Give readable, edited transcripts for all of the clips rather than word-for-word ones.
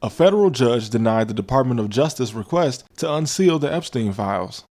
A federal judge denied the Department of Justice request to unseal the Epstein files.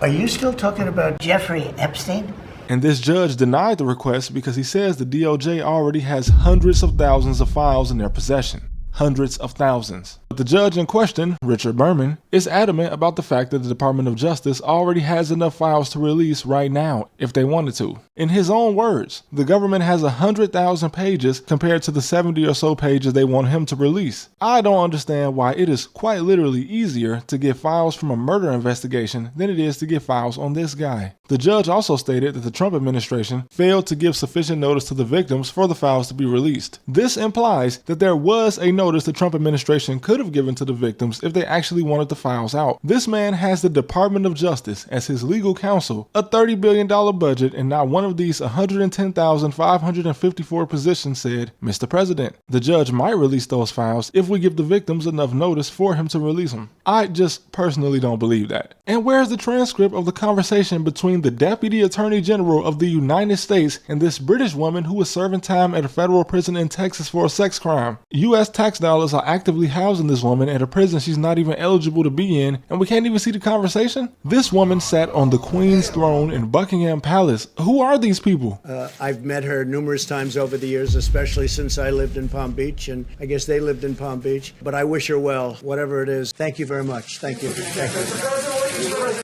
Are you still talking about Jeffrey Epstein? And this judge denied the request because he says the DOJ already has hundreds of thousands of files in their possession. Hundreds of thousands. But the judge in question, Richard Berman, is adamant about the fact that the Department of Justice already has enough files to release right now if they wanted to. In his own words, the government has 100,000 pages compared to the 70 or so pages they want him to release. I don't understand why it is quite literally easier to get files from a murder investigation than it is to get files on this guy. The judge also stated that the Trump administration failed to give sufficient notice to the victims for the files to be released. This implies that there was a notice the Trump administration could have given to the victims if they actually wanted the files out. This man has the Department of Justice as his legal counsel, a $30 billion budget, and not one of these 110,554 positions said, Mr. President. The judge might release those files if we give the victims enough notice for him to release them. I just personally don't believe that. And where's the transcript of the conversation between the Deputy Attorney General of the United States and this British woman who was serving time at a federal prison in Texas for a sex crime? U.S. tax dollars are actively housing this woman at a prison she's not even eligible to be in, and we can't even see the conversation? This woman sat on the Queen's throne in Buckingham Palace. Who are these people? I've met her numerous times over the years, especially since I lived in Palm Beach, and I guess they lived in Palm Beach. But I wish her well, whatever it is. Thank you very much. Thank you. Thank you.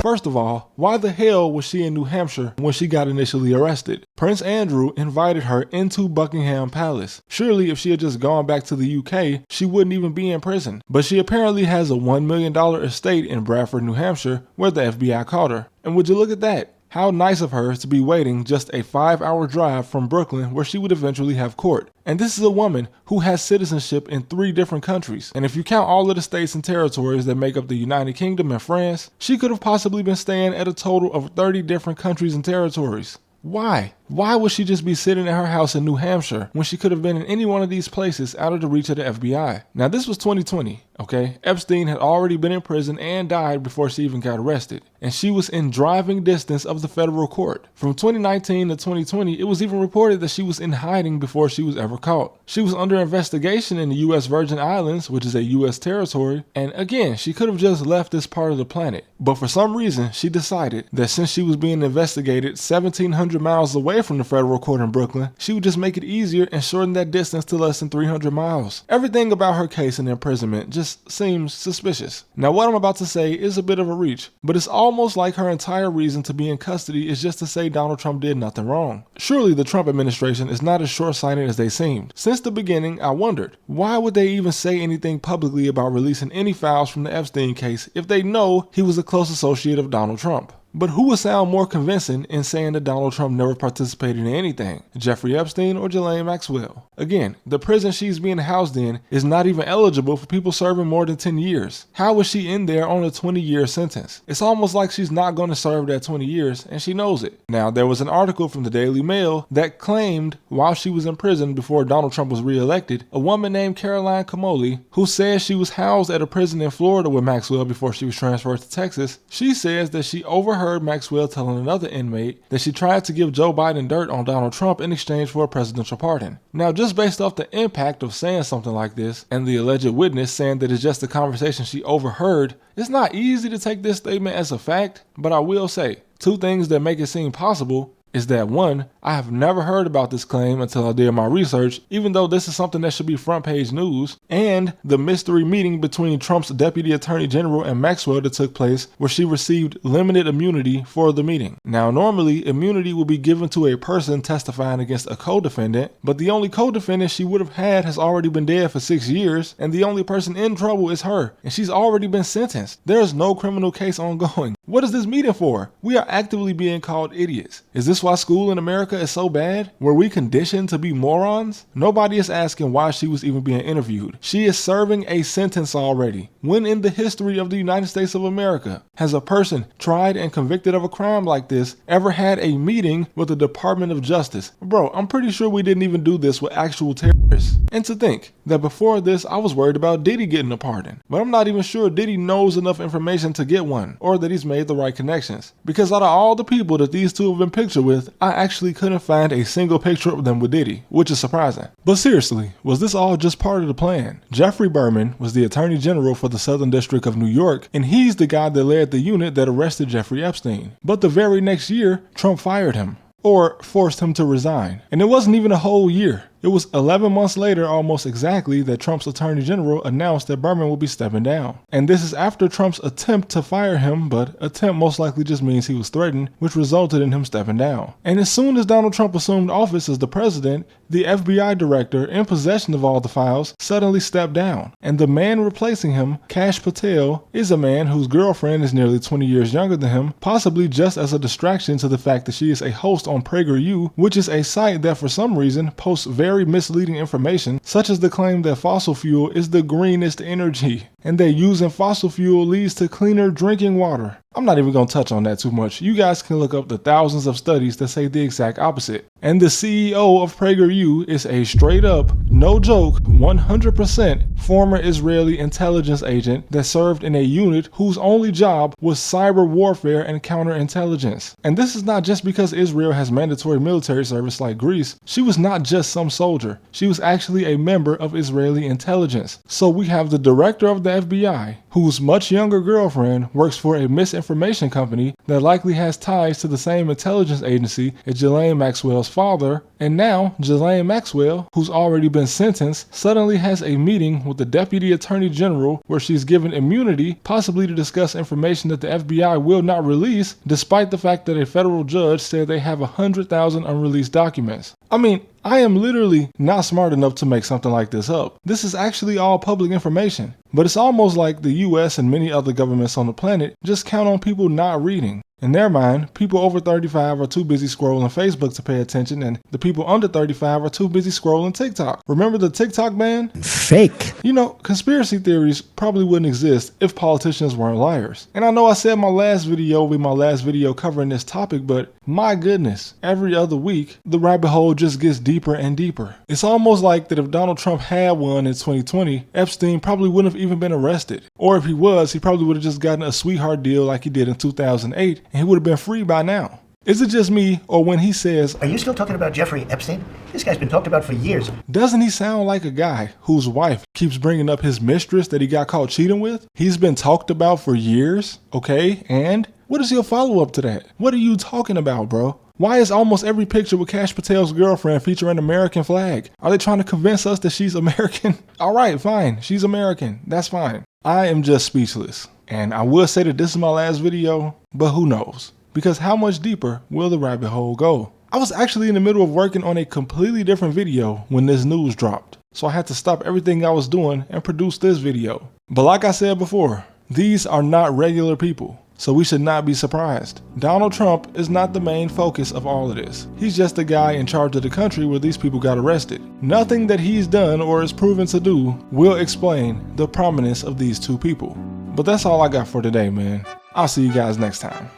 First of all, why the hell was she in New Hampshire when she got initially arrested? Prince Andrew invited her into Buckingham Palace. Surely if she had just gone back to the UK, she wouldn't even be in prison. But she apparently has a $1 million estate in Bradford, New Hampshire, where the FBI caught her. And would you look at that? How nice of her to be waiting just a 5-hour drive from Brooklyn where she would eventually have court. And this is a woman who has citizenship in 3 different countries. And if you count all of the states and territories that make up the United Kingdom and France, she could have possibly been staying at a total of 30 different countries and territories. Why? Why would she just be sitting at her house in New Hampshire when she could have been in any one of these places out of the reach of the FBI? Now this was 2020, okay? Epstein had already been in prison and died before she even got arrested. And she was in driving distance of the federal court. From 2019 to 2020, it was even reported that she was in hiding before she was ever caught. She was under investigation in the U.S. Virgin Islands, which is a U.S. territory. And again, she could have just left this part of the planet. But for some reason, she decided that since she was being investigated 1,700 miles away from the federal court in Brooklyn, she would just make it easier and shorten that distance to less than 300 miles. Everything about her case and imprisonment just seems suspicious. Now what I'm about to say is a bit of a reach, but it's almost like her entire reason to be in custody is just to say Donald Trump did nothing wrong. Surely the Trump administration is not as short-sighted as they seemed. Since the beginning, I wondered, why would they even say anything publicly about releasing any files from the Epstein case if they know he was a close associate of Donald Trump? But who would sound more convincing in saying that Donald Trump never participated in anything? Jeffrey Epstein or Ghislaine Maxwell? Again, the prison she's being housed in is not even eligible for people serving more than 10 years. How was she in there on a 20-year sentence? It's almost like she's not going to serve that 20 years and she knows it. Now, there was an article from the Daily Mail that claimed while she was in prison before Donald Trump was reelected, a woman named Caroline Camoli, who says she was housed at a prison in Florida with Maxwell before she was transferred to Texas, she says that she overheard Maxwell telling another inmate that she tried to give Joe Biden dirt on Donald Trump in exchange for a presidential pardon. Now, just based off the impact of saying something like this and the alleged witness saying that it's just a conversation she overheard, it's not easy to take this statement as a fact, but I will say 2 things that make it seem possible is that 1, I have never heard about this claim until I did my research, even though this is something that should be front page news, and the mystery meeting between Trump's Deputy Attorney General and Maxwell that took place where she received limited immunity for the meeting. Now, normally immunity would be given to a person testifying against a co-defendant, but the only co-defendant she would have had has already been dead for 6 years, and the only person in trouble is her, and she's already been sentenced. There is no criminal case ongoing. What is this meeting for? We are actively being called idiots. Is this why school in America is so bad? Were we conditioned to be morons? Nobody is asking why she was even being interviewed. She is serving a sentence already. When in the history of the United States of America has a person tried and convicted of a crime like this ever had a meeting with the Department of Justice? Bro, I'm pretty sure we didn't even do this with actual terrorists. And to think that before this, I was worried about Diddy getting a pardon, but I'm not even sure Diddy knows enough information to get one, or that he's made the right connections. Because out of all the people that these two have been pictured with, I actually couldn't find a single picture of them with Diddy, which is surprising. But seriously, was this all just part of the plan? Jeffrey Berman was the Attorney General for the Southern District of New York, and he's the guy that led the unit that arrested Jeffrey Epstein. But the very next year, Trump fired him, or forced him to resign. And it wasn't even a whole year. It was 11 months later, almost exactly, that Trump's Attorney General announced that Berman will be stepping down. And this is after Trump's attempt to fire him, but attempt most likely just means he was threatened, which resulted in him stepping down. And as soon as Donald Trump assumed office as the president, the FBI director in possession of all the files suddenly stepped down. And the man replacing him, Kash Patel, is a man whose girlfriend is nearly 20 years younger than him, possibly just as a distraction to the fact that she is a host on PragerU, which is a site that for some reason posts very misleading information, such as the claim that fossil fuel is the greenest energy, and that using fossil fuel leads to cleaner drinking water. I'm not even going to touch on that too much. You guys can look up the thousands of studies that say the exact opposite. And the CEO of PragerU is a straight up, no joke, 100% former Israeli intelligence agent that served in a unit whose only job was cyber warfare and counterintelligence. And this is not just because Israel has mandatory military service like Greece. She was not just some soldier. She was actually a member of Israeli intelligence. So we have the director of the FBI, whose much younger girlfriend works for a misinformation company that likely has ties to the same intelligence agency as Ghislaine Maxwell's father, and now Ghislaine Maxwell, who's already been sentenced, suddenly has a meeting with the Deputy Attorney General where she's given immunity, possibly to discuss information that the FBI will not release, despite the fact that a federal judge said they have 100,000 unreleased documents. I mean, I am literally not smart enough to make something like this up. This is actually all public information. But it's almost like the US and many other governments on the planet just count on people not reading. In their mind, people over 35 are too busy scrolling Facebook to pay attention, and the people under 35 are too busy scrolling TikTok. Remember the TikTok ban? Fake. You know, conspiracy theories probably wouldn't exist if politicians weren't liars. And I know I said my last video will be my last video covering this topic, but my goodness, every other week, the rabbit hole just gets deeper and deeper. It's almost like that if Donald Trump had won in 2020, Epstein probably wouldn't have even been arrested. Or if he was, he probably would have just gotten a sweetheart deal like he did in 2008, and he would have been free by now. Is it just me, or when he says, Are you still talking about Jeffrey Epstein? This guy's been talked about for years. doesn't he sound like a guy whose wife keeps bringing up his mistress that he got caught cheating with? He's been talked about for years, okay? And what is your follow-up to that? What are you talking about, bro? Why is almost every picture with Kash Patel's girlfriend featuring an American flag? Are they trying to convince us that she's American? All right, fine. She's American. That's fine. I am just speechless. And I will say that this is my last video, but who knows? Because how much deeper will the rabbit hole go? I was actually in the middle of working on a completely different video when this news dropped. So I had to stop everything I was doing and produce this video. But like I said before, these are not regular people. So we should not be surprised. Donald Trump is not the main focus of all of this. He's just the guy in charge of the country where these people got arrested. Nothing that he's done or is proven to do will explain the prominence of these two people. But that's all I got for today, man. I'll see you guys next time.